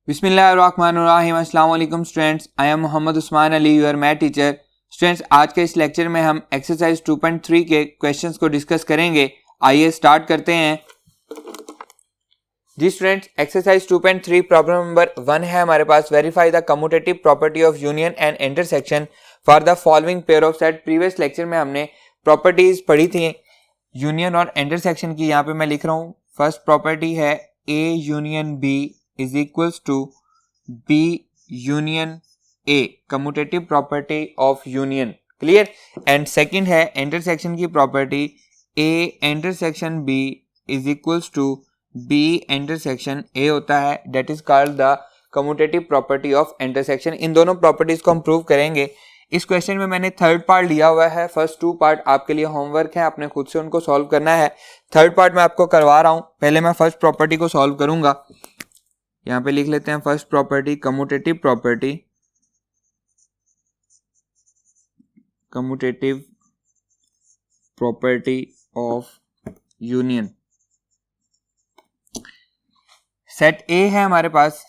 बिस्मिल्लाहिर्रहमानिर्रहीम। अस्सलाम वालेकुम students, I am Mohammad Usman Ali, your math teacher. Students, आज के इस लेक्चर में हम एक्सरसाइज 2.3 के क्वेश्चंस को डिस्कस करेंगे। आइए स्टार्ट करते हैं। जी स्टूडेंट्स, एक्सरसाइज 2.3 प्रॉब्लम नंबर 1 है हमारे पास। Verify the commutative property of union and intersection for the following pair of set. Previous lecture में हमने प्रॉपर्टीज पढ़ी थी यूनियन और इंटरसेक्शन की। यहाँ पे मैं लिख रहा हूँ, फर्स्ट प्रॉपर्टी है A union B is equals to B union A, commutative property of union, clear। and second है intersection की property A intersection B is equals to B intersection A होता है, that is called the commutative property of intersection। इन दोनों properties को हम prove करेंगे। इस question में मैंने थर्ड पार्ट लिया हुआ है, फर्स्ट टू पार्ट आपके लिए होमवर्क है, आपने खुद से उनको सॉल्व करना है। थर्ड पार्ट मैं आपको करवा रहा हूं, पहले मैं फर्स्ट प्रॉपर्टी को सॉल्व करूंगा। यहाँ पे लिख लेते हैं first property, commutative property, commutative property of union. Set ए है हमारे पास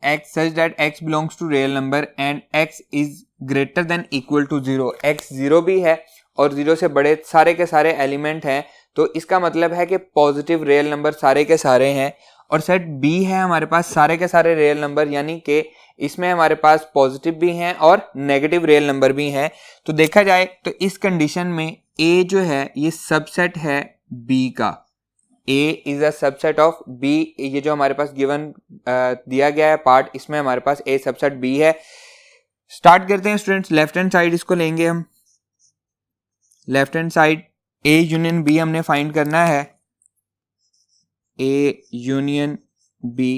x such that x belongs to real number and x is greater than equal to 0। x 0 भी है और 0 से बड़े सारे के सारे एलिमेंट हैं, तो इसका मतलब है कि पॉजिटिव रियल नंबर सारे के सारे हैं। और सेट बी है हमारे पास सारे के सारे रियल नंबर, यानी कि इसमें हमारे पास पॉजिटिव भी हैं और नेगेटिव रियल नंबर भी हैं। तो देखा जाए तो इस कंडीशन में ए जो है ये सबसेट है बी का। A is a subset of B। ये जो हमारे पास गिवन दिया गया है पार्ट, इसमें हमारे पास A सबसेट B है। स्टार्ट करते हैं स्टूडेंट्स, लेफ्ट हैंड साइड इसको लेंगे हम। Left hand side A union B हमने फाइंड करना है। A union B,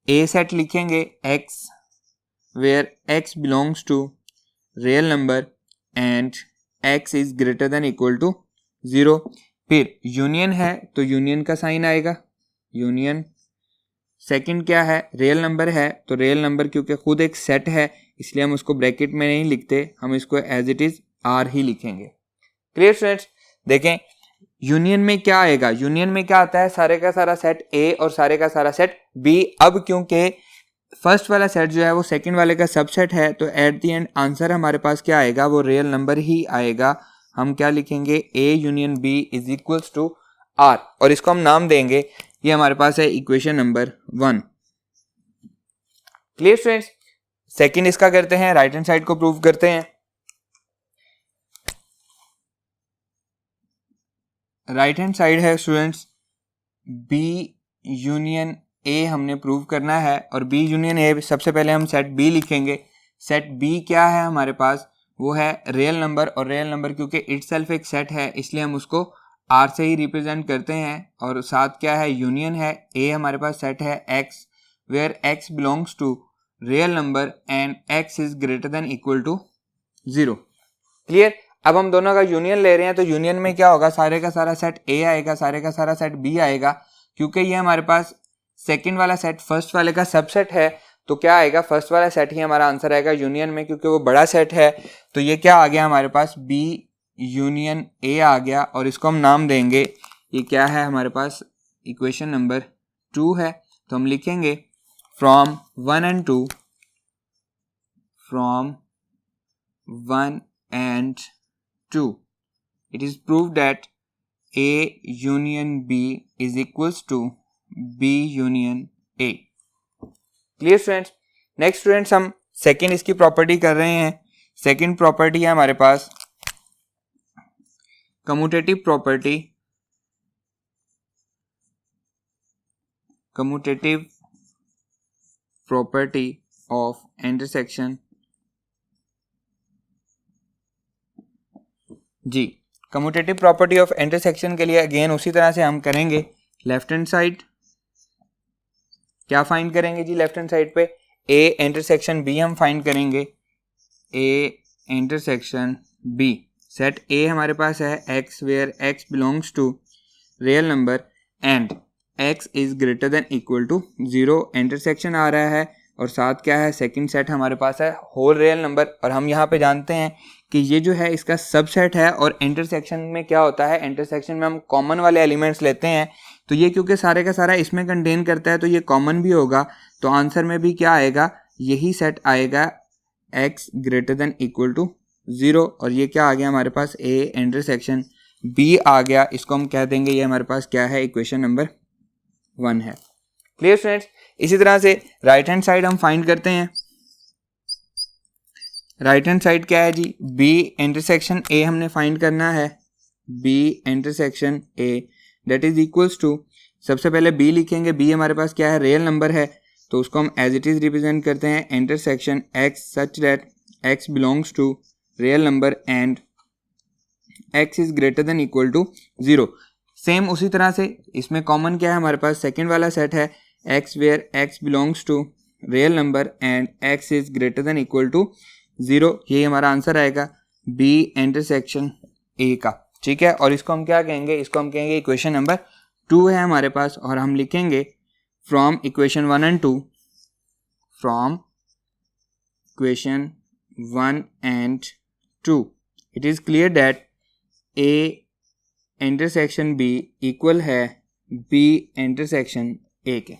A set लिखेंगे X where X belongs to real number and X is greater than equal to 0। फिर यूनियन है तो यूनियन का साइन आएगा, यूनियन। सेकंड क्या है, रियल नंबर है, तो रियल नंबर क्योंकि खुद एक सेट है इसलिए हम उसको ब्रैकेट में नहीं लिखते, हम इसको एज इट इज आर ही लिखेंगे। क्लियर स्टूडेंट्स, देखें यूनियन में क्या आएगा। यूनियन में क्या आता है, सारे का सारा सेट ए और सारे का सारा सेट बी। अब क्योंकि फर्स्ट वाला सेट जो है वो सेकंड वाले का सबसेट है, तो एट द एंड आंसर हमारे पास क्या आएगा, वो रियल नंबर ही आएगा। हम क्या लिखेंगे, A union B is equals to R, और इसको हम नाम देंगे, ये हमारे पास है equation number 1। Clear students, second इसका करते हैं, राइट हैंड साइड को प्रूव करते हैं। राइट हैंड साइड है स्टूडेंट्स बी यूनियन ए हमने प्रूव करना है, और बी यूनियन ए सबसे पहले हम सेट बी लिखेंगे। सेट बी क्या है हमारे पास, वो है रियल नंबर, और रियल नंबर क्योंकि इटसेल्फ एक सेट है इसलिए हम उसको आर से ही रिप्रेजेंट करते हैं। और साथ क्या है, यूनियन है, ए हमारे पास सेट है x where x belongs to real number and x is greater than equal to 0। Clear. अब हम दोनों का यूनियन ले रहे हैं, तो यूनियन में क्या होगा, सारे का सारा सेट ए आएगा, सारे का सारा सेट बी आएगा। क्योंकि ये हमारे पास सेकेंड वाला सेट फर्स्ट वाले का सबसेट है, तो क्या आएगा, फर्स्ट वाला सेट ही हमारा आंसर आएगा यूनियन में, क्योंकि वो बड़ा सेट है। तो ये क्या आ गया हमारे पास, बी यूनियन ए आ गया, और इसको हम नाम देंगे, ये क्या है हमारे पास, इक्वेशन नंबर 2 है। तो हम लिखेंगे from 1 and 2, from 1 and 2 it is proved that A union B is equals to B union A। Clear students. Next students, हम सेकंड इसकी प्रॉपर्टी कर रहे हैं। सेकंड प्रॉपर्टी है हमारे पास commutative property, commutative property of intersection. जी, commutative property of intersection के लिए अगेन उसी तरह से हम करेंगे। लेफ्ट हैंड साइड क्या फाइंड करेंगे जी, लेफ्ट हैंड साइड पे ए इंटरसेक्शन बी हम फाइंड करेंगे। A intersection B, set A हमारे पास है x where x belongs to real number and x is greater than equal to 0। Intersection आ रहा है, और साथ क्या है, सेकंड सेट हमारे पास है होल रियल नंबर, और हम यहाँ पे जानते हैं कि ये जो है इसका सबसेट है। और इंटरसेक्शन में क्या होता है, इंटरसेक्शन में हम कॉमन वाले एलिमेंट्स लेते हैं, तो ये क्योंकि सारे का सारा इसमें कंटेन करता है तो ये कॉमन भी होगा। तो आंसर में भी क्या आएगा, यही सेट आएगा x greater than equal to 0, और ये क्या आ गया हमारे पास, A इंटरसेक्शन B आ गया। इसको हम कह देंगे ये हमारे पास क्या है, इक्वेशन नंबर 1 है। Clear students. इसी तरह से राइट हैंड साइड हम फाइंड करते हैं। राइट हैंड साइड क्या है जी, B इंटरसेक्शन A हमने फाइंड करना है, B intersection A that is equals to, सबसे पहले B लिखेंगे, B हमारे पास क्या है, रियल नंबर है, तो उसको हम एज इट इज रिप्रेजेंट करते हैं intersection x such that x belongs to real number and x is greater than equal to 0। Same उसी तरह से इसमें कॉमन क्या है हमारे पास, सेकेंड वाला सेट है x where x belongs to real number and x is greater than equal to 0। यही हमारा आंसर आएगा B इंटरसेक्शन A का, ठीक है। और इसको हम क्या कहेंगे, इसको हम कहेंगे इक्वेशन नंबर 2 है हमारे पास, और हम लिखेंगे from equation 1 and 2, from equation 1 and 2 it is clear that A intersection B equal है B इंटरसेक्शन A के।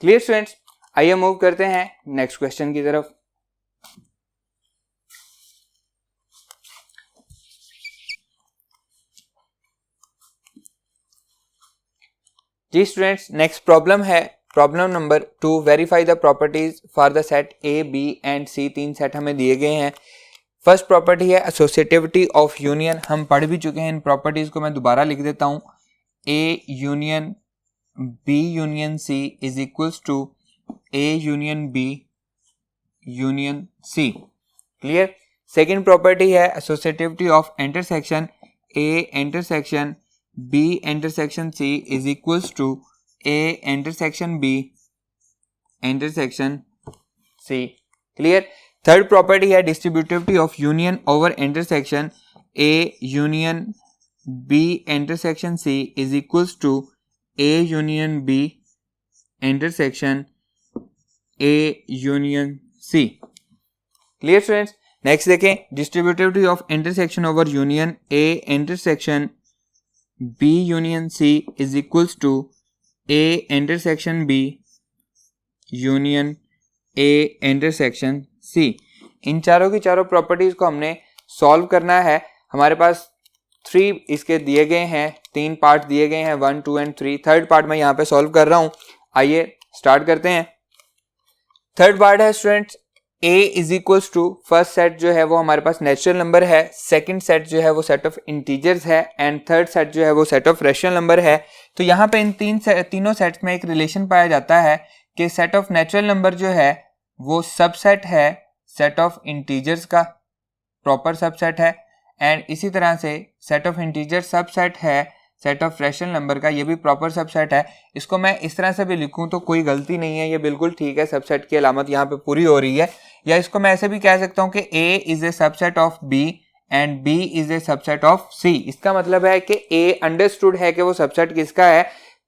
Clear students. आइए मूव करते हैं नेक्स्ट क्वेश्चन की तरफ। जी स्टूडेंट्स, नेक्स्ट प्रॉब्लम है problem number 2, verify the properties for the set A, B and C। 3 set हमें दिए गए हैं। फर्स्ट प्रॉपर्टी है एसोसिएटिविटी ऑफ यूनियन, हम पढ़ भी चुके हैं इन प्रॉपर्टीज को, मैं दोबारा लिख देता हूं। A union B union C is equals to A union B union C। Clear. Second property है associativity of intersection A intersection B intersection C is equals to A intersection B intersection C। Clear. Third property है distributivity of union over intersection A union B intersection C is equals to A union B intersection A union C। Clear students. Next देखें, distributivity of intersection over union A intersection B union C is equals to A intersection B union A intersection C। इन चारों की चारों properties को हमने solve करना है। हमारे पास 3 इसके दिए गए हैं, 3 पार्ट दिए गए हैं, 1, 2 एंड 3। थर्ड पार्ट मैं यहाँ पे सॉल्व कर रहा हूँ। आइए स्टार्ट करते हैं। थर्ड पार्ट है students, A is equals to, first set जो है वो हमारे पास नेचुरल नंबर है, सेकंड सेट जो है वो सेट ऑफ इंटीजर्स है एंड थर्ड सेट जो है वो सेट ऑफ रैशनल नंबर है। तो यहाँ पे इन तीनों सेट्स में एक रिलेशन पाया जाता है कि सेट ऑफ नेचुरल नंबर जो है वो सबसेट है सेट ऑफ इंटीजर्स का, प्रॉपर सबसेट है, एंड इसी तरह से सेट ऑफ इंटीजर सबसेट है सेट ऑफ रैशनल नंबर का, ये भी प्रॉपर सबसेट है। इसको मैं इस तरह से भी लिखूं तो कोई गलती नहीं है, ये बिल्कुल ठीक है, सबसेट की अलामत यहाँ पे पूरी हो रही है। या इसको मैं ऐसे भी कह सकता हूँ कि A is a subset of B and B is a subset of C। इसका मतलब है कि A अंडरस्टूड है कि वो सबसेट किसका है,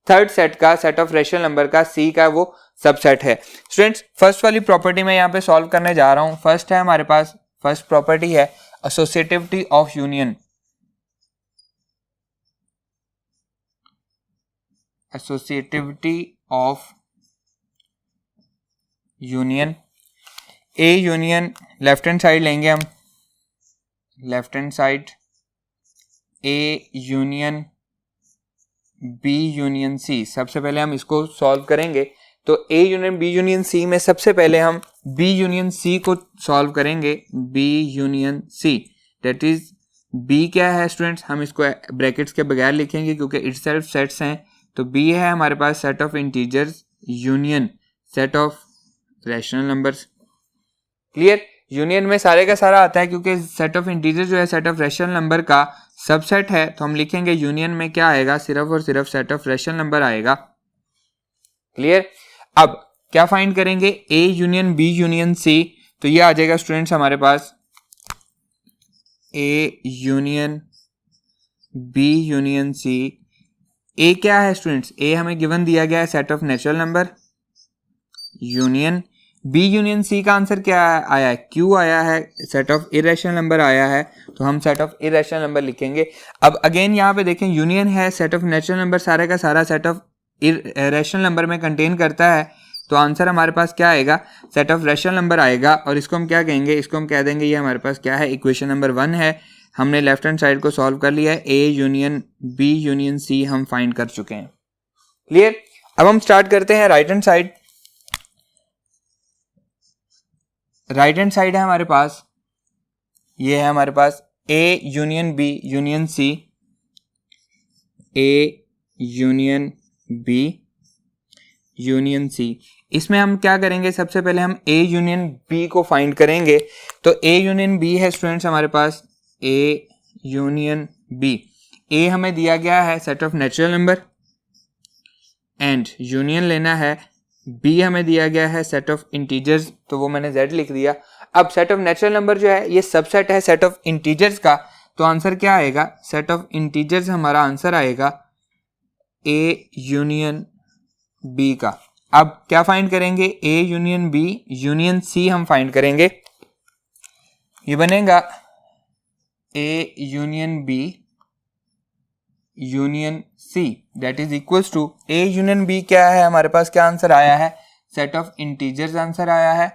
थर्ड सेट का, सेट ऑफ रैशनल नंबर का, C का वो सबसेट है। स्टूडेंट्स, फर्स्ट वाली प्रॉपर्टी मैं यहाँ पे सॉल्व करने जा रहा हूँ। फर्स्ट है हमारे पास, फर्स्ट प्रॉपर्टी है associativity of union. Associativity of union, A union left hand side लेंगे हम, left hand side A union B union C। सबसे पहले हम इसको सॉल्व करेंगे, तो A union B union C में सबसे पहले हम B यूनियन C को सॉल्व करेंगे, B union C that is B क्या है स्टूडेंट्स, हम इसको ब्रैकेट्स के बगैर लिखेंगे क्योंकि इटसेल्फ सेट्स हैं। तो B है हमारे पास set of integers union set of rational numbers. Clear. Union में सारे का सारा आता है क्योंकि सेट ऑफ इंटीजर जो है सेट ऑफ रैशनल नंबर का सबसेट है, तो हम लिखेंगे यूनियन में क्या आएगा, सिर्फ और सिर्फ सेट ऑफ रैशनल नंबर आएगा। क्लियर। अब क्या फाइंड करेंगे, A union B union C, तो ये आ जाएगा स्टूडेंट्स हमारे पास A union B union C। A क्या है स्टूडेंट्स, A हमें गिवन दिया गया है set of natural number union. B union C का आंसर क्या आया है, Q आया है, सेट ऑफ इरेशनल नंबर आया है, तो हम सेट ऑफ इरेशनल नंबर लिखेंगे। अब अगेन यहाँ पे देखें, यूनियन है, सेट ऑफ नेचुरल नंबर सारे का सारा सेट ऑफ इरेशनल नंबर में कंटेन करता है, तो आंसर हमारे पास क्या आएगा, सेट ऑफ रैशनल नंबर आएगा। और इसको हम क्या कहेंगे, इसको हम कह देंगे ये हमारे पास क्या है, इक्वेशन नंबर 1 है। हमने लेफ्ट हैंड साइड को सॉल्व कर लिया है, A union B union C हम फाइंड कर चुके हैं। क्लियर। अब हम स्टार्ट करते हैं right hand side. Right hand side है हमारे पास, ये है हमारे पास A union B union C, A union B union C. इसमें हम क्या करेंगे, सबसे पहले हम ए यूनियन बी को फाइंड करेंगे। तो ए यूनियन बी है स्टूडेंट्स हमारे पास, ए यूनियन बी। ए हमें दिया गया है set of natural number and union लेना है, बी हमें दिया गया है सेट ऑफ इंटीजर्स, तो वो मैंने z लिख दिया। अब सेट ऑफ नेचुरल नंबर जो है ये सबसेट है सेट ऑफ इंटीजर्स का, तो आंसर क्या आएगा, सेट ऑफ इंटीजर्स हमारा आंसर आएगा ए यूनियन बी का। अब क्या फाइंड करेंगे, A union B union C हम फाइंड करेंगे। ये बनेगा A union B union C that is equals to, A union B क्या है हमारे पास, क्या आंसर आया है, सेट ऑफ इंटीजर्स आंसर आया है।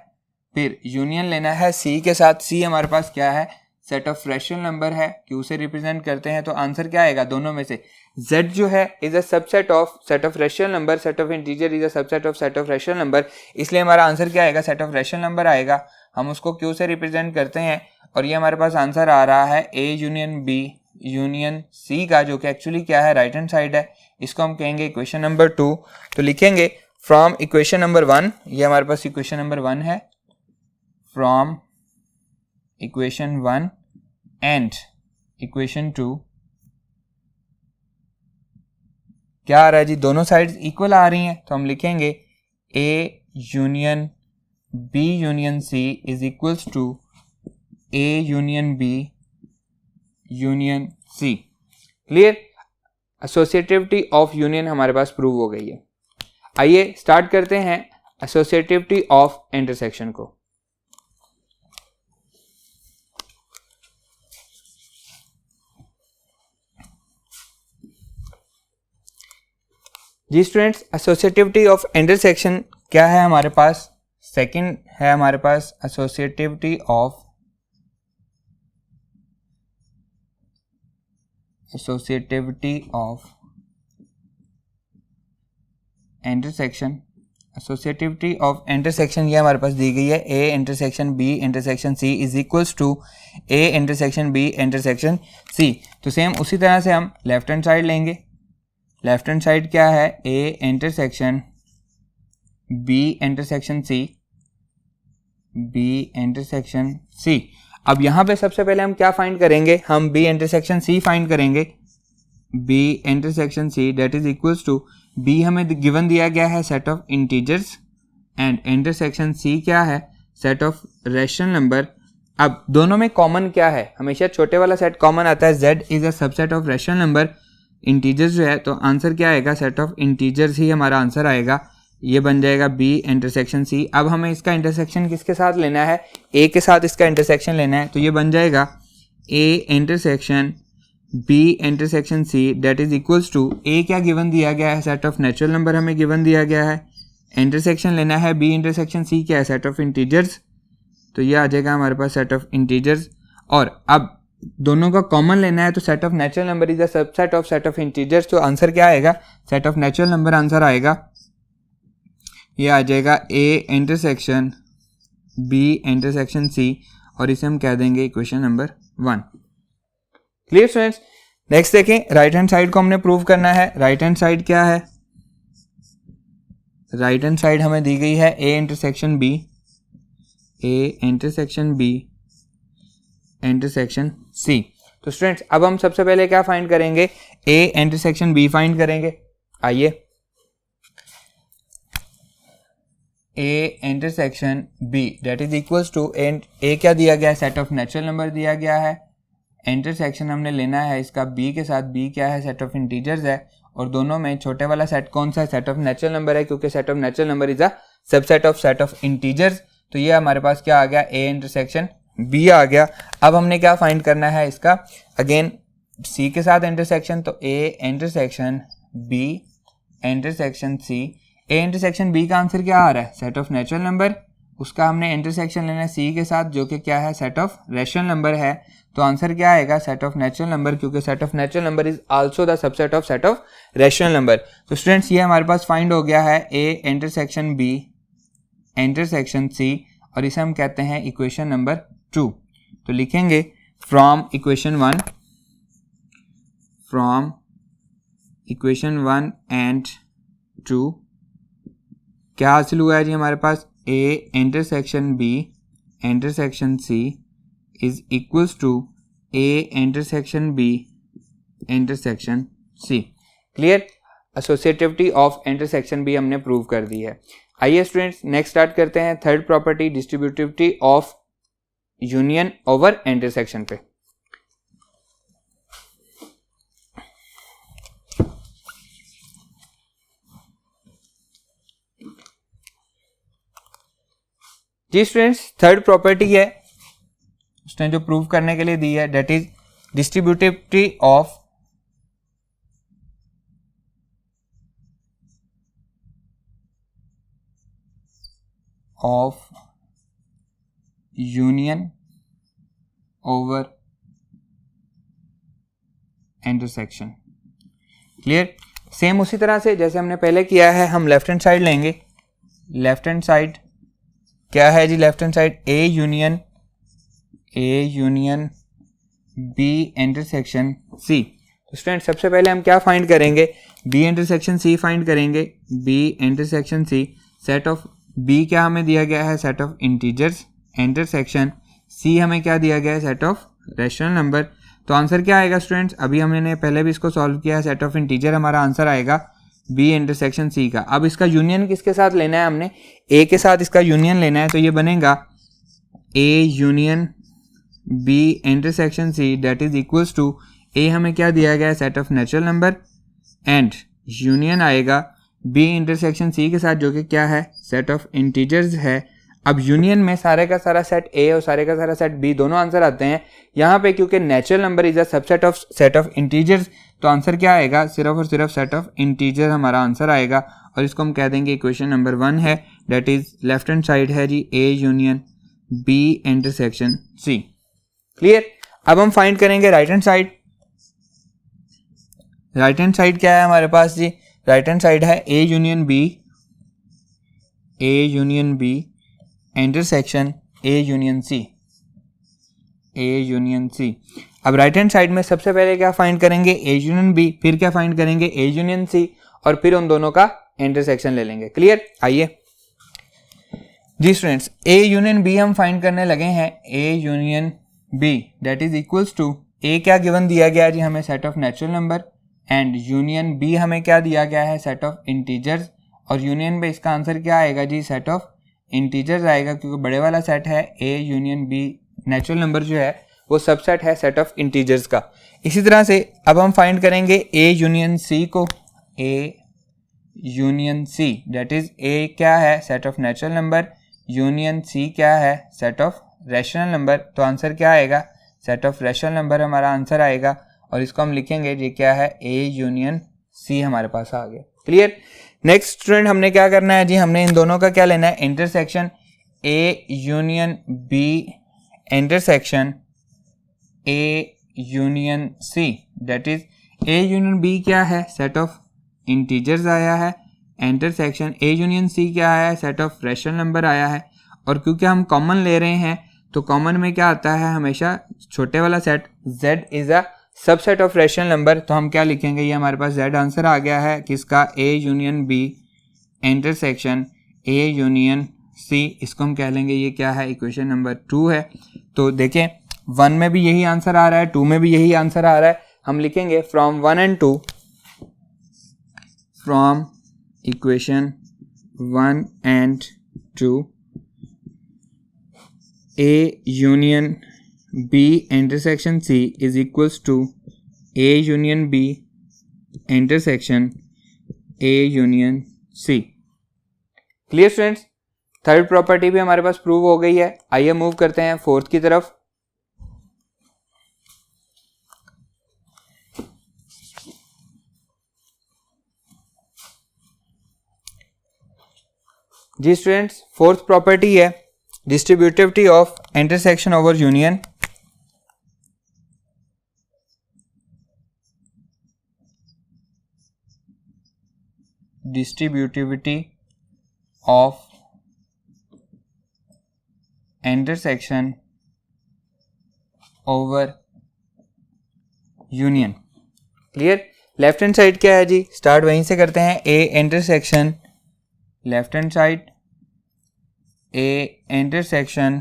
फिर यूनियन लेना है सी के साथ, सी हमारे पास क्या है, सेट ऑफ रैशनल नंबर है, क्यू से रिप्रेजेंट करते हैं, तो आंसर क्या आएगा, दोनों में से z जो है is a subset of set of rational number, set of integer is a subset of set of rational number, इसलिए हमारा आंसर क्या आएगा, सेट ऑफ रैशनल नंबर आएगा। हम उसको क्यू से रिप्रेजेंट करते हैं और ये हमारे पास आंसर आ रहा है A union B union C का, जो कि एक्चुअली क्या है, राइट हैंड साइड है। इसको हम कहेंगे इक्वेशन नंबर 2। तो लिखेंगे फ्रॉम इक्वेशन नंबर 1, ये हमारे पास इक्वेशन नंबर 1 है, फ्रॉम इक्वेशन 1 एंड इक्वेशन 2 क्या आ रहा है जी, दोनों साइड्स इक्वल आ रही हैं, तो हम लिखेंगे A union B union C is equals to A union B union C. Clear. Associativity of union हमारे पास प्रूव हो गई है। आइए स्टार्ट करते हैं एसोसिएटिविटी ऑफ इंटरसेक्शन को। जी स्टूडेंट्स, एसोसिएटिविटी ऑफ इंटरसेक्शन क्या है हमारे पास, सेकंड है हमारे पास associativity of intersection. Associativity of intersection ये हमारे पास दी गई है, A intersection B intersection C is equals to A intersection B intersection C. तो सेम उसी तरह से हम लेफ्ट हैंड साइड लेंगे। लेफ्ट हैंड साइड क्या है, A intersection B intersection C, B intersection C. अब यहाँ पे सबसे पहले हम क्या फाइंड करेंगे, हम बी इंटरसेक्शन सी फाइंड करेंगे, B intersection C that is equals to, B हमें गिवन दिया गया है set of integers and intersection C क्या है, सेट ऑफ रैशनल नंबर। अब दोनों में कॉमन क्या है, हमेशा छोटे वाला सेट कॉमन आता है, z is a subset of rational number, integers जो है, तो आंसर क्या आएगा, सेट ऑफ इंटीजर्स ही हमारा आंसर आएगा। ये बन जाएगा बी इंटरसेक्शन सी। अब हमें इसका इंटरसेक्शन किसके साथ लेना है, ए के साथ इसका इंटरसेक्शन लेना है, तो ये बन जाएगा A intersection B intersection C that is equals to, A क्या गिवन दिया गया है, सेट ऑफ नेचुरल नंबर हमें गिवन दिया गया है, इंटरसेक्शन लेना है बी इंटरसेक्शन सी क्या है, सेट ऑफ इंटीजर्स, तो ये आ जाएगा हमारे पास सेट ऑफ इंटीजर्स। और अब दोनों का कॉमन लेना है, तो set of natural number is a subset of set of integers, तो आंसर क्या आएगा, set of natural number answer आएगा, ये आ जाएगा A intersection B intersection C, और इसे हम कह देंगे equation number 1। Clear students. Next देखें, राइट हैंड साइड को हमने प्रूव करना है। राइट हैंड साइड क्या है, राइट हैंड साइड हमें दी गई है A intersection B, A intersection B intersection C. तो स्टूडेंट्स अब हम सबसे पहले क्या फाइंड करेंगे, ए इंटरसेक्शन बी फाइंड करेंगे। आइए, A intersection B that is equals to, A क्या दिया गया है, सेट ऑफ नेचुरल नंबर दिया गया है, इंटरसेक्शन हमने लेना है इसका बी के साथ, बी क्या है, सेट ऑफ इंटीजर्स है, और दोनों में छोटे वाला सेट कौन सा है, सेट ऑफ नेचुरल नंबर है, क्योंकि set of natural number is a subset of set of integers. तो ये हमारे पास क्या आ गया, ए इंटरसेक्शन बी आ गया। अब हमने क्या फाइंड करना है इसका, अगेन सी के साथ इंटरसेक्शन, तो A intersection B intersection C A intersection B का आंसर क्या आ रहा है, सेट ऑफ नेचुरल नंबर, उसका हमने इंटरसेक्शन लेना है सी के साथ जो कि क्या है, सेट ऑफ रेशनल नंबर है, तो आंसर क्या आएगा, सेट ऑफ नेचुरल नंबर, क्योंकि set of natural number is also the subset of set of rational number. तो स्टूडेंट्स ये हमारे पास फाइंड हो गया है A intersection B intersection C, और इसे हम कहते हैं इक्वेशन नंबर 2। तो लिखेंगे फ्रॉम इक्वेशन 1 एंड 2 क्या हासिल हुआ है जी हमारे पास, A intersection B intersection C is equals to A intersection B intersection C. Clear, associativity of intersection भी हमने प्रूव कर दी है। आइए स्टूडेंट्स नेक्स्ट स्टार्ट करते हैं third property, distributivity of union over intersection पे। जी स्टूडेंट्स थर्ड प्रॉपर्टी है, उसने जो प्रूव करने के लिए दी है, that is distributivity of union over intersection. Clear, same उसी तरह से जैसे हमने पहले किया है, हम लेफ्ट हैंड साइड लेंगे। लेफ्ट हैंड साइड क्या है जी, left hand side A union B intersection C. तो स्टूडेंट सबसे पहले हम क्या फाइंड करेंगे, बी इंटरसेक्शन सी फाइंड करेंगे। B intersection C, set of B क्या हमें दिया गया है, set of integers, intersection C हमें क्या दिया गया है, सेट ऑफ रेशनल नंबर। तो आंसर क्या आएगा स्टूडेंट्स, अभी हमने पहले भी इसको सॉल्व किया है, सेट ऑफ इंटीजर हमारा आंसर आएगा बी इंटरसेक्शन सी का। अब इसका यूनियन किसके साथ लेना है, हमने ए के साथ इसका यूनियन लेना है, तो ये बनेगा A union B intersection C that is equals to, A हमें क्या दिया गया है, set of natural number, and union आएगा बी इंटरसेक्शन सी के साथ जो कि क्या है, सेट ऑफ इंटीजर्स है। अब यूनियन में सारे का सारा सेट ए और सारे का सारा सेट बी दोनों आंसर आते हैं। यहाँ पे क्योंकि natural number is a subset of set of integers, तो आंसर क्या आएगा, सिर्फ और सिर्फ सेट ऑफ इंटीजर हमारा आंसर आएगा, और इसको हम कह देंगे इक्वेशन नंबर 1 है, that is left hand side है जी A union B intersection C. Clear, अब हम फाइंड करेंगे right hand side. Right hand side क्या है हमारे पास जी, राइट हैंड साइड है A union B intersection A union C. अब राइट हैंड साइड में सबसे पहले क्या फाइंड करेंगे, ए यूनियन बी, फिर क्या फाइंड करेंगे, ए यूनियन सी, और फिर उन दोनों का इंटरसेक्शन ले लेंगे। क्लियर, आइए जी स्टूडेंट्स ए यूनियन बी हम फाइंड करने लगे हैं। A union B that is equals to, A क्या गिवन दिया गया जी हमें, set of natural number, and union B हमें क्या दिया गया है, सेट ऑफ इंटीजर्स, और यूनियन पे इसका आंसर क्या आएगा जी, सेट ऑफ इंटीजर्स आएगा, क्योंकि बड़े वाला सेट है A union B, natural number जो है वो सबसेट है सेट ऑफ इंटीजर्स का। इसी तरह से अब हम फाइंड करेंगे ए यूनियन सी को। A union C that is, A क्या है, set of natural number, union C क्या है, सेट ऑफ रेशनल नंबर, तो आंसर क्या आएगा, सेट ऑफ रेशनल नंबर हमारा आंसर आएगा, और इसको हम लिखेंगे ये क्या है, ए यूनियन सी हमारे पास आ गया। क्लियर, नेक्स्ट स्टूडेंट हमने क्या करना है जी, हमने इन दोनों का क्या लेना है, intersection A union B intersection A union C, that is A union B क्या है, सेट ऑफ इंटीजर्स आया है, इंटरसेक्शन ए यूनियन सी क्या आया है, सेट ऑफ रेशनल नंबर आया है, और क्योंकि हम कॉमन ले रहे हैं तो कॉमन में क्या आता है हमेशा छोटे वाला set, z is a subset of rational number, तो हम क्या लिखेंगे, ये हमारे पास z आंसर आ गया है किसका, a union b intersection a union c, इसको हम कह लेंगे ये क्या है, इक्वेशन नंबर 2 है। तो देखें 1 में भी यही आंसर आ रहा है, 2 में भी यही आंसर आ रहा है, हम लिखेंगे from 1 and 2, from equation 1 and 2 A union B intersection C is equals to A union B intersection A union C। Clear students, third property भी हमारे पास प्रूव हो गई है। आइए मूव करते हैं फोर्थ की तरफ। जी स्टूडेंट्स, फोर्थ प्रॉपर्टी है distributivity of intersection over union. Distributivity of intersection over union. Clear? Left hand side क्या है जी, स्टार्ट वहीं से करते हैं। A intersection, left hand side A intersection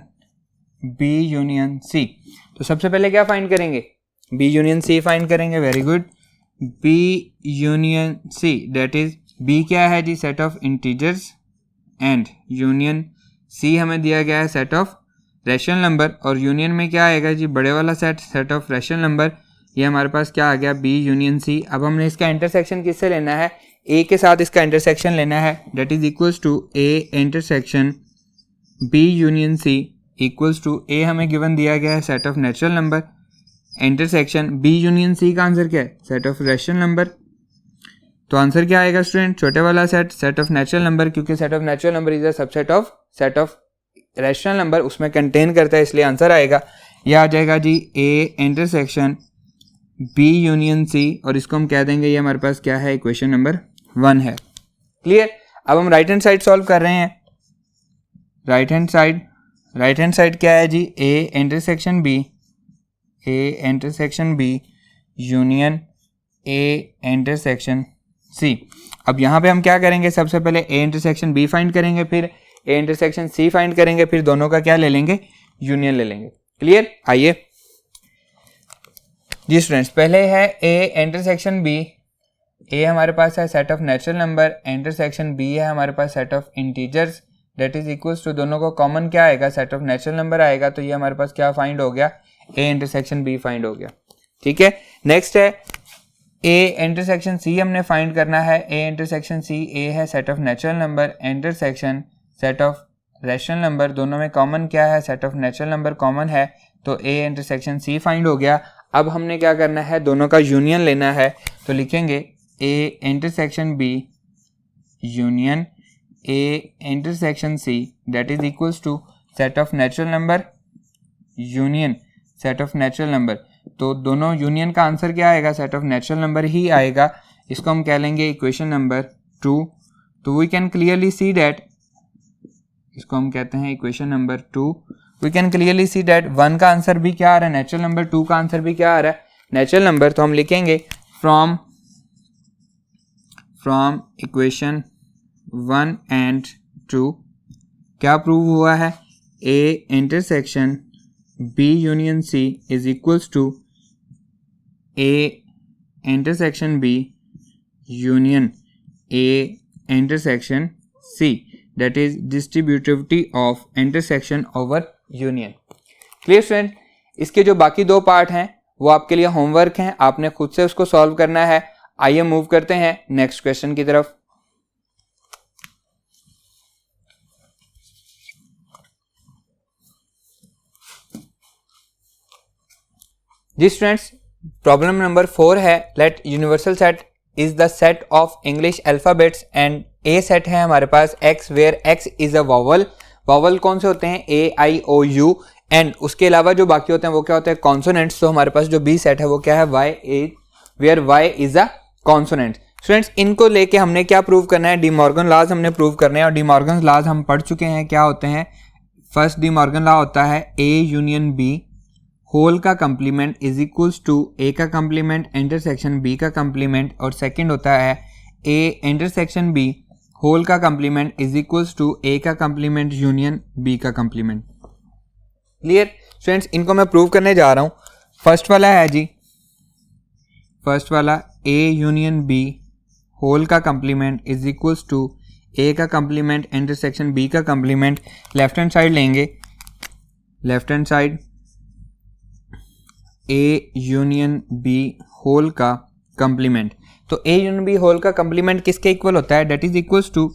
B union C. तो सबसे पहले क्या फाइंड करेंगे, बी यूनियन सी फाइंड करेंगे। Very good, B union C, that is B क्या है जी, set of integers, and union C हमें दिया गया है सेट ऑफ रैशनल नंबर, और यूनियन में क्या आएगा जी, बड़े वाला set, set of rational number. ये हमारे पास क्या आ गया, बी यूनियन सी। अब हमने इसका इंटरसेक्शन किससे लेना है, ए के साथ इसका इंटरसेक्शन लेना है, that is equals to A intersection B union C equals to A हमें गिवन दिया गया है set of natural number, intersection B union C का आंसर क्या है, सेट ऑफ रैशनल नंबर। तो आंसर क्या आएगा स्टूडेंट, छोटे वाला set, set of natural number, क्योंकि set of natural number is a subset of set of rational number, उसमें कंटेन करता है, इसलिए आंसर आएगा, यह आ जाएगा जी A intersection B union C, और इसको हम कह देंगे ये हमारे पास क्या है, इक्वेशन नंबर 1 है। क्लियर? अब हम राइट हैंड साइड सॉल्व कर रहे हैं। राइट हैंड साइड क्या है जी, A intersection B union A intersection C. अब यहाँ पे हम क्या करेंगे, सबसे पहले ए इंटरसेक्शन बी फाइंड करेंगे, फिर ए इंटरसेक्शन सी फाइंड करेंगे, फिर दोनों का क्या ले लेंगे, यूनियन ले लेंगे। क्लियर? आइए जी स्टूडेंट्स, पहले है ए इंटरसेक्शन बी। ए हमारे पास है set of natural number, intersection B है हमारे पास set of integers, that is equals to दोनों को कॉमन क्या आएगा, सेट ऑफ नेचुरल नंबर आएगा। तो ये हमारे पास क्या फाइंड हो गया, ए इंटरसेक्शन बी फाइंड हो गया। ठीक है, नेक्स्ट है ए इंटरसेक्शन सी हमने फाइंड करना है। ए इंटरसेक्शन सी, ए है set of natural number, intersection set of rational number, दोनों में कॉमन क्या है, set of natural number common है, तो ए इंटरसेक्शन सी फाइंड हो गया। अब हमने क्या करना है, दोनों का यूनियन लेना है, तो लिखेंगे A intersection B union A intersection C, that is equals to set of natural number union set of natural number. तो दोनों यूनियन का आंसर क्या आएगा, सेट ऑफ नेचुरल नंबर ही आएगा। इसको हम कह लेंगे इक्वेशन नंबर 2। तो we can clearly see that, इसको हम कहते हैं equation number 2। We can clearly see that 1 का आंसर भी क्या आ रहा है, नेचुरल नंबर, 2 का आंसर भी क्या आ रहा है, नेचुरल नंबर। तो हम लिखेंगे फ्रॉम इक्वेशन 1 एंड 2 क्या प्रूव हुआ है, A intersection B union C is equals to A intersection B union A intersection C, that is distributivity of intersection over union. Clear student? इसके जो बाकी 2 पार्ट हैं वो आपके लिए होमवर्क हैं, आपने खुद से उसको सॉल्व करना है। आइए मूव करते हैं नेक्स्ट क्वेश्चन की तरफ। जी स्टूडेंट्स, प्रॉब्लम नंबर 4 है, let universal set is the set of English alphabets and A set है हमारे पास X, where x is a vowel. Vowel कौन से होते हैं, ए आई ओ यू, एंड उसके अलावा जो बाकी होते हैं वो क्या होते हैं, कॉन्सोनेंट्स। तो हमारे पास जो बी सेट है वो क्या है, Y A, where Y is a consonant. Students, इनको लेके हमने क्या प्रूव करना है, डी मॉर्गन लॉज हमने प्रूव करने हैं, और डी मॉर्गन लॉज हम पढ़ चुके हैं। क्या होते हैं, फर्स्ट डी मॉर्गन लॉ होता है ए यूनियन बी होल का complement is equals to A का कंप्लीमेंट इंटरसेक्शन बी का कंप्लीमेंट, और सेकंड होता है ए इंटरसेक्शन बी होल का complement is equals to A का कंप्लीमेंट यूनियन बी का कंप्लीमेंट। क्लियर स्टूडेंट्स, इनको मैं प्रूव करने जा रहा हूं। फर्स्ट वाला है जी, फर्स्ट वाला ए यूनियन बी होल का complement is equals to A का कंप्लीमेंट इंटरसेक्शन बी का कंप्लीमेंट। लेफ्ट हैंड साइड लेंगे, left hand side A union B whole का कंप्लीमेंट। तो ए यूनियन बी होल का कंप्लीमेंट किसके इक्वल होता है, that is equals to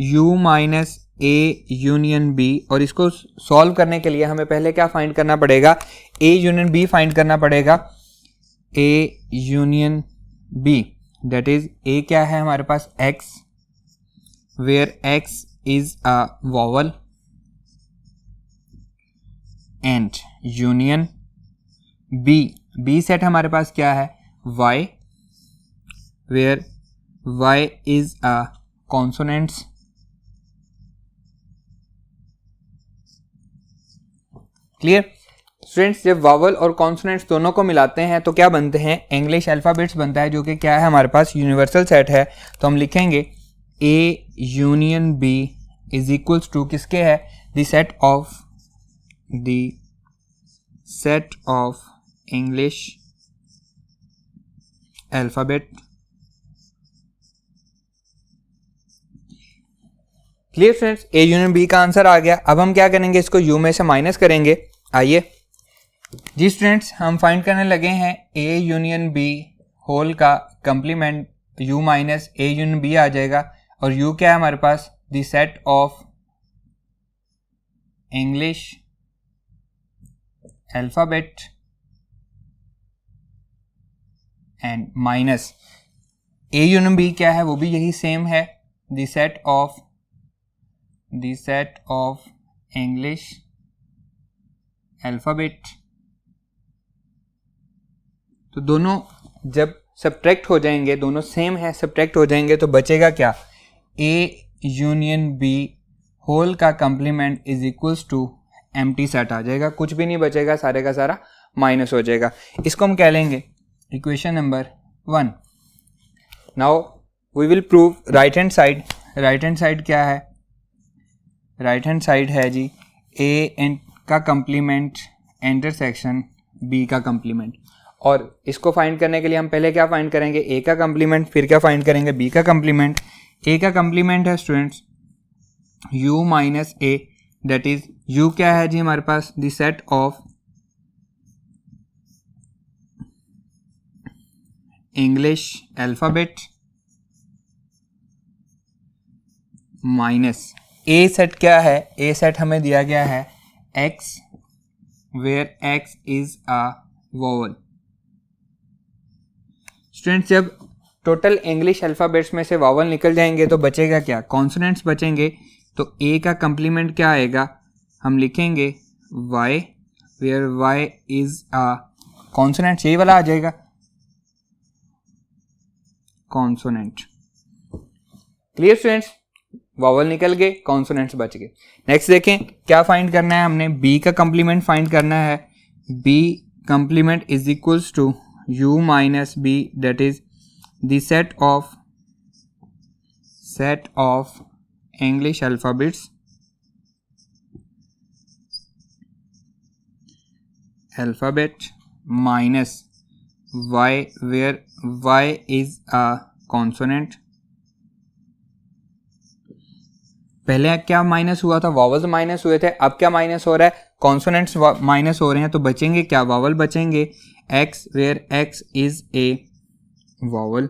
U minus A union B. और इसको सॉल्व करने के लिए हमें पहले क्या फाइंड करना पड़ेगा, ए यूनियन बी फाइंड करना पड़ेगा। A union B, that is A क्या है हमारे पास, X, where X is a vowel and union B set हमारे पास क्या है Y, where Y is a consonants clear students. जब वावल और कॉन्सोनेंट्स दोनों को मिलाते हैं तो क्या बनते हैं, इंग्लिश अल्फ़ाबेट्स बनता है, जो कि क्या है हमारे पास यूनिवर्सल सेट है। तो हम लिखेंगे A union B is equals to किसके है, the set of English alphabet. Clear friends, A union B का आंसर आ गया। अब हम क्या करेंगे, इसको U में से माइनस करेंगे। आइए जी स्टूडेंट्स, हम फाइंड करने लगे हैं A यूनियन B होल का complement, U minus A union B आ जाएगा। और U क्या है हमारे पास, the set of English alphabet and minus A union B क्या है, वो भी यही सेम है, the set of English alphabet. तो दोनों जब सब्ट्रैक्ट हो जाएंगे, दोनों सेम है, सब्ट्रैक्ट हो जाएंगे तो बचेगा क्या, A यूनियन B होल का complement is equals to empty set आ जाएगा, कुछ भी नहीं बचेगा, सारे का सारा माइनस हो जाएगा। इसको हम कह लेंगे equation number 1। Now we will prove right hand side. Right hand side क्या है, राइट हैंड साइड है जी A का कंप्लीमेंट इंटरसेक्शन B का कंप्लीमेंट। और इसको फाइंड करने के लिए हम पहले क्या फाइंड करेंगे, A का कंप्लीमेंट, फिर क्या फाइंड करेंगे, B का कंप्लीमेंट। A का कंप्लीमेंट है students U minus A, that is U क्या है जी हमारे पास, the set of English alphabet minus A set क्या है, A सेट हमें दिया गया है X, where X is a vowel. Students, जब टोटल इंग्लिश अल्फ़ाबेट्स में से वावल निकल जाएंगे तो बचेगा क्या, कॉन्सोनेंट्स बचेंगे। तो A का कंप्लीमेंट क्या आएगा, हम लिखेंगे Y, where Y is a consonant, यही वाला आ जाएगा कॉन्सोनेंट। क्लियर स्टूडेंट्स, वावल निकल गए, कॉन्सोनेंट्स बच गए। नेक्स्ट देखें क्या फाइंड करना है, हमने B का कंप्लीमेंट फाइंड करना है। B complement is equals to U minus B, that is the set of English alphabets minus Y, where Y is a consonant. पहले क्या माइनस हुआ था, वावल्स माइनस हुए थे, अब क्या माइनस हो रहा है, कॉन्सोनेंट्स माइनस हो रहे हैं। तो बचेंगे क्या, वावल बचेंगे X, where X is a vowel.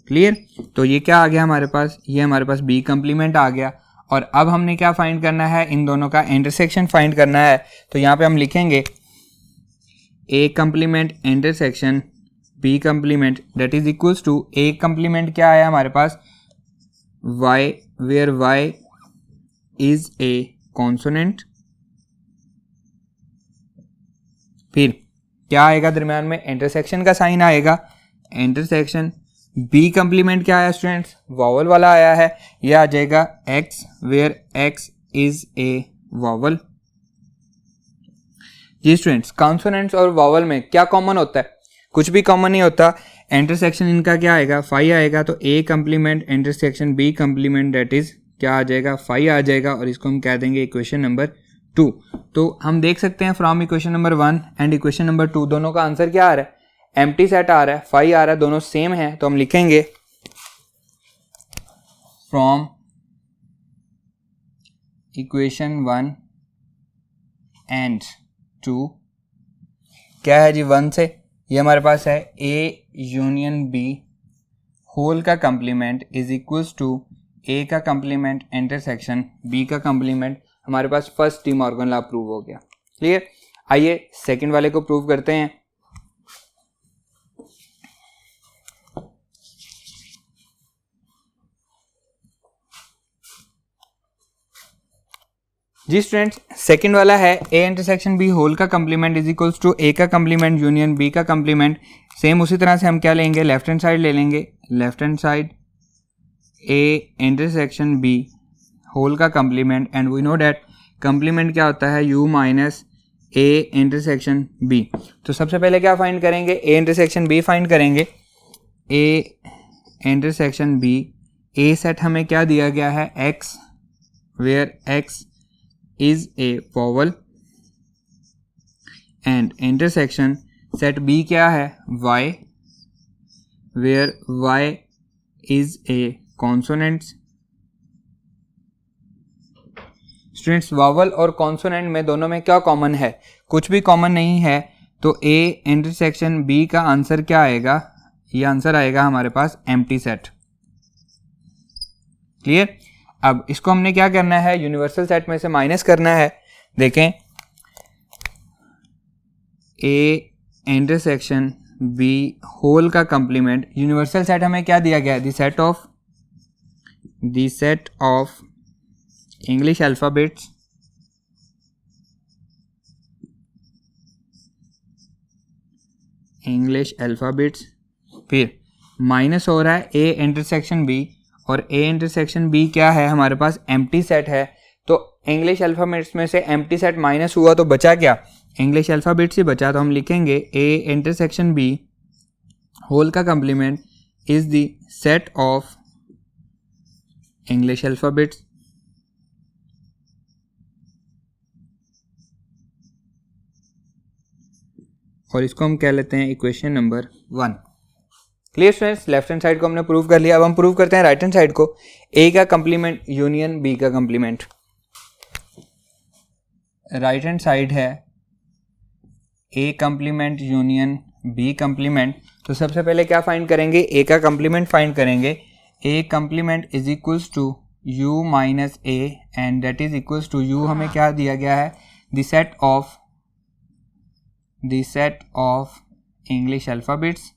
Clear, तो ये क्या आ गया हमारे पास, ये हमारे पास B कंप्लीमेंट आ गया। और अब हमने क्या फाइंड करना है, इन दोनों का इंटरसेक्शन फाइंड करना है। तो यहाँ पे हम लिखेंगे A complement intersection B complement, that is equals to A complement क्या आया हमारे पास, Y, where Y is a consonant। फिर क्या आएगा दरम्यान में, इंटरसेक्शन का साइन आएगा, इंटरसेक्शन। B कंप्लीमेंट क्या आया स्टूडेंट्स, वावल वाला आया है, यह आ जाएगा X, where X is a vowel. जी स्टूडेंट्स, कॉन्सोनेंट्स और वावल में क्या कॉमन होता है, कुछ भी कॉमन नहीं होता। इंटरसेक्शन इनका क्या आएगा, फाई आएगा। तो A complement intersection B complement, that is क्या आ जाएगा, फाई आ जाएगा। और इसको हम कह देंगे इक्वेशन नंबर 2। तो हम देख सकते हैं from equation number 1 and equation number 2 दोनों का आंसर क्या आ रहा है, एम्प्टी सेट आ रहा है, फाई आ रहा है, दोनों सेम है। तो हम लिखेंगे फ्रॉम इक्वेशन 1 एंड 2 क्या है जी, 1 से ये हमारे पास है A यूनियन B होल का complement is equals to A का कंप्लीमेंट इंटरसेक्शन B का कंप्लीमेंट। हमारे पास first De Morgan law prove हो गया। क्लियर, आइए सेकंड वाले को प्रूव करते हैं। जी स्टूडेंट्स, सेकंड वाला है ए इंटरसेक्शन बी होल का complement is equals to A का कम्प्लीमेंट यूनियन बी का कम्प्लीमेंट। सेम उसी तरह से हम क्या लेंगे, लेफ्ट हैंड साइड ले लेंगे, left hand side A intersection B whole का complement and we know that complement क्या होता है, u minus A intersection B. तो सबसे पहले क्या फाइंड करेंगे, ए इंटरसेक्शन बी फाइंड करेंगे। A intersection B, A set हमें क्या दिया गया है, x, where x is a vowel and intersection set B क्या है, y, where y is a consonants. Students, vowel और कॉन्सोनेंट में दोनों में क्या कॉमन है, कुछ भी कॉमन नहीं है, तो ए इंटरसेक्शन बी का आंसर क्या आएगा, ये आंसर आएगा हमारे पास एम्प्टी सेट। क्लियर। अब इसको हमने क्या करना है, यूनिवर्सल सेट में से माइनस करना है। देखें, ए इंटरसेक्शन बी होल का कम्प्लीमेंट, यूनिवर्सल सेट हमें क्या दिया गया है, the set of English alphabets फिर माइनस हो रहा है ए इंटरसेक्शन बी, और ए इंटरसेक्शन बी क्या है, हमारे पास एम्प्टी सेट है। तो इंग्लिश अल्फाबेट्स में से एम्प्टी सेट माइनस हुआ तो बचा क्या, इंग्लिश अल्फाबेट्स ही बचा। तो हम लिखेंगे ए इंटरसेक्शन बी होल का complement is the set of English alphabets और इसको हम कह लेते हैं equation number 1। Clear students, left hand side को हमने प्रूव कर लिया। अब हम प्रूव करते हैं राइट हैंड साइड को, ए का कम्प्लीमेंट यूनियन बी का कम्प्लीमेंट। राइट हैंड साइड है A complement union B complement. तो सबसे पहले क्या फाइंड करेंगे, ए का कम्प्लीमेंट फाइंड करेंगे। A complement is equals to U minus A and that is equals to U हमें क्या दिया गया है, the set of English alphabets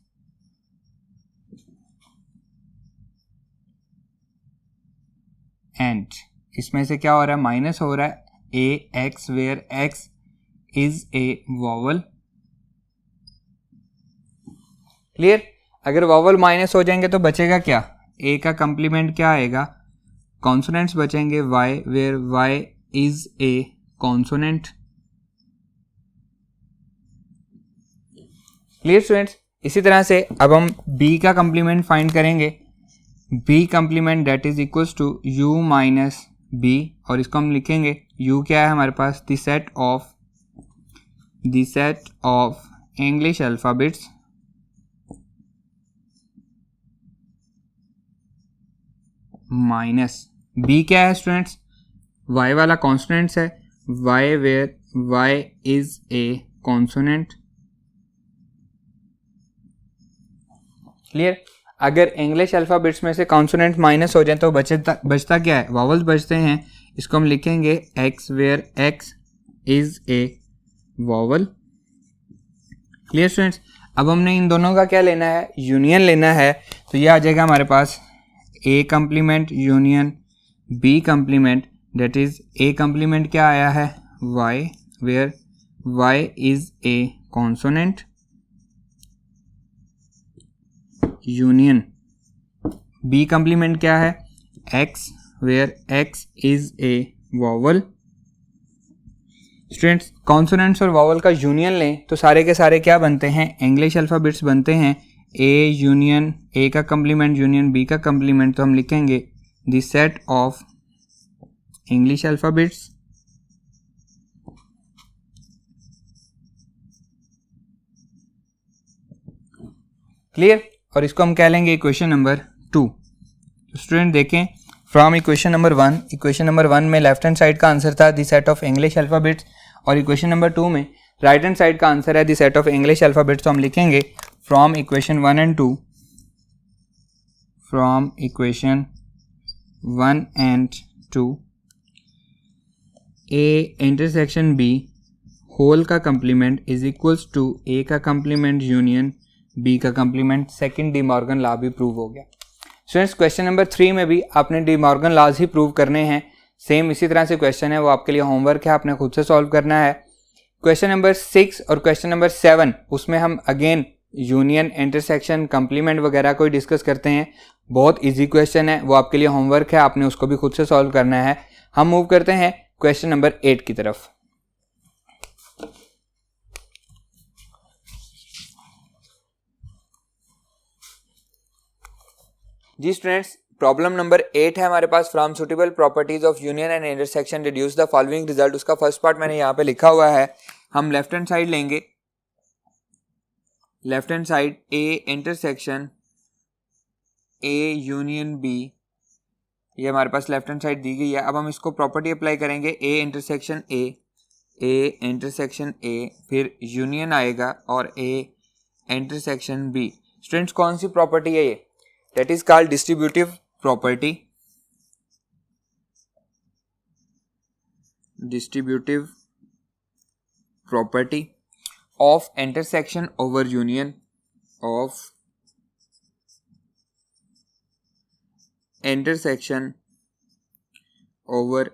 and इसमें से क्या हो रहा है, माइनस हो रहा है A X, where x is a vowel. Clear. अगर वॉवल माइनस हो जाएंगे तो बचेगा क्या, ए का कम्प्लीमेंट क्या आएगा, कॉन्सोनेंट्स बचेंगे, Y, where Y is a consonant. Clear students. इसी तरह से अब हम बी का कम्प्लीमेंट फाइंड करेंगे। B complement that is equals to U minus B, और इसको हम लिखेंगे यू क्या है हमारे पास, the set of English alphabets minus B क्या है स्टूडेंट्स, वाई वाला कॉन्सोनेंट्स है, Y where Y is a consonant. Clear. अगर इंग्लिश अल्फाबेट्स में से कॉन्सोनेंट माइनस हो जाए तो बचता क्या है, वॉवल्स बचते हैं। इसको हम लिखेंगे x, where x is a vowel. Clear students. अब हमने इन दोनों का क्या लेना है, यूनियन लेना है। तो ये आ जाएगा हमारे पास A complement union B complement, that is A complement क्या आया है, Y, where Y is a consonant, union B complement क्या है, x, where x is a vowel. Students, consonants और वॉवल का यूनियन लें तो सारे के सारे क्या बनते हैं, इंग्लिश अल्फाबेट्स बनते हैं। ए यूनियन ए का कम्प्लीमेंट यूनियन बी का कम्प्लीमेंट, तो हम लिखेंगे the set of English alphabets clear. और इसको हम कह लेंगे इक्वेशन नंबर 2। तो स्टूडेंट देखें, फ्रॉम इक्वेशन नंबर 1 में लेफ्ट हैंड साइड का आंसर था the set of English alphabets, और इक्वेशन नंबर 2 में राइट हैंड साइड का आंसर है the set of English alphabets. तो हम लिखेंगे from equation 1 and 2, from equation 1 and 2 A intersection B whole का complement is equals to A का complement union B का complement. Second de Morgan law भी prove हो गया। स्टूडेंट्स, क्वेश्चन नंबर 3 में भी आपने डी मॉर्गन लॉज ही प्रूव करने हैं। सेम इसी तरह से क्वेश्चन है, वो आपके लिए होमवर्क है, आपने खुद से सॉल्व करना है। क्वेश्चन नंबर 6 और क्वेश्चन नंबर 7 उसमें हम अगेन यूनियन, इंटरसेक्शन, कंप्लीमेंट वगैरह को डिस्कस करते हैं। बहुत इजी क्वेश्चन है, वो आपके लिए होमवर्क है, आपने उसको भी खुद से सॉल्व करना है। हम मूव करते हैं क्वेश्चन नंबर 8 की तरफ। जी स्टूडेंट्स, प्रॉब्लम नंबर 8 है हमारे पास। From suitable properties of union and intersection deduce the following result. उसका फर्स्ट पार्ट मैंने यहाँ पे लिखा हुआ है। हम लेफ्ट हैंड साइड लेंगे, left hand side A intersection A union B, ये हमारे पास लेफ्ट हैंड साइड दी गई है। अब हम इसको प्रॉपर्टी अप्लाई करेंगे, ए इंटरसेक्शन ए, फिर यूनियन आएगा और ए इंटरसेक्शन बी। स्टूडेंट्स कौन सी प्रॉपर्टी है ये? That is called distributive property. Distributive property of intersection over union of intersection over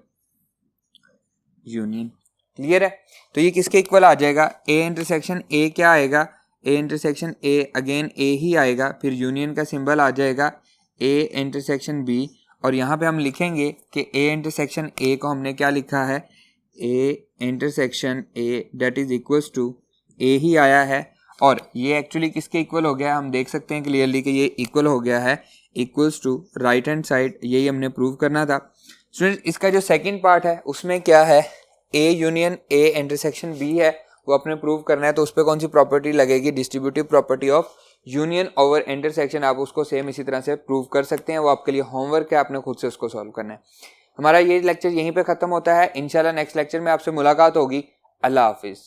union. Clear है? तो ये किसके इक्वल आ जाएगा? ए इंटरसेक्शन ए क्या आएगा? ए इंटरसेक्शन ए, अगेन ए ही आएगा, फिर यूनियन का सिंबल आ जाएगा ए इंटरसेक्शन बी, और यहाँ पे हम लिखेंगे कि ए इंटरसेक्शन ए को हमने क्या लिखा है? A intersection A that is equals to A ही आया है, और ये एक्चुअली किसके इक्वल हो गया? हम देख सकते हैं क्लियरली कि ये इक्वल हो गया है, equals to right hand side. यही हमने प्रूव करना था। स्टूडेंट इसका जो सेकेंड पार्ट है उसमें क्या है? A union A intersection B है, वो अपने प्रूव करना है। तो उस पर कौन सी प्रॉपर्टी लगेगी? Distributive property of union over intersection. आप उसको सेम इसी तरह से प्रूव कर सकते हैं, वो आपके लिए होमवर्क है, आपने खुद से उसको सॉल्व करना है। हमारा ये लेक्चर यहीं पे खत्म होता है। इंशाल्लाह नेक्स्ट लेक्चर में आपसे मुलाकात होगी। अल्लाह हाफिज़।